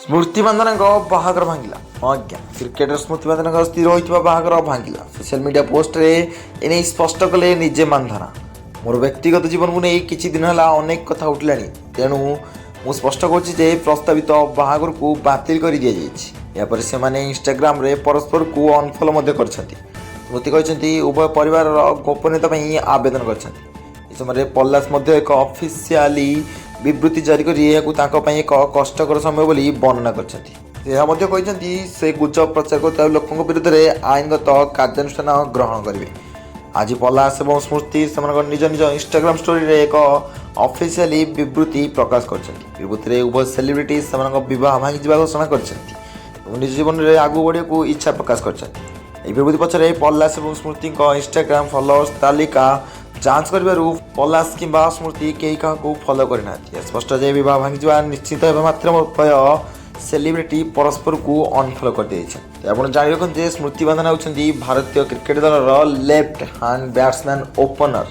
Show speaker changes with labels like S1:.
S1: स्मृति मानना बाहागर भांगिला आज्ञा क्रिकेटर स्मृति मानना स्थिर होता बाहागर भांगिला सोशल मीडिया पोस्ट रे एने स्पष्ट कले निजे मानधना मोर व्यक्तिगत जीवन को नहीं किछि दिन है अनेक कथा उठला तेणु मु स्पष्ट करुच्ची प्रस्तावित बाहागर को बातिल कर दि जापर से इंस्टाग्राम रे परस्पर को अनफॉलो कर स्मृति कहते उभय परिवार गोपनीयता आवेदन कर समय पल्लास एक ऑफिशियली विवृत्ति जारी कर एक कष्टकर समय बोली वर्णना कर से गुजब प्रचार कर लोकों विरुद्ध में आईनगत कार्यानुष्ठान ग्रहण करेंगे। आज पलाश और स्मृति निज निज इंस्टाग्राम स्टोरी रे एक ऑफिशियली विवृत्ति प्रकाश कर उभय सेलिब्रिटी बह भांगी घोषणा कर निज जीवन में आगू बढ़े को इच्छा प्रकाश कर विवृत्ति पछरे पलाश और स्मृति इंस्टाग्राम फॉलोअर्स तालिका जांच करू पलाश कि स्मृति कई क्या फॉलो करना स्पष्ट जाए बह भांगी निश्चित मात्र सेलिब्रिटी परस्पर को अनफॉलो कर दिए। आप जान रखते स्मृति मानना होती भारतीय क्रिकेट दल लेफ्ट हैंड बैट्समैन ओपनर।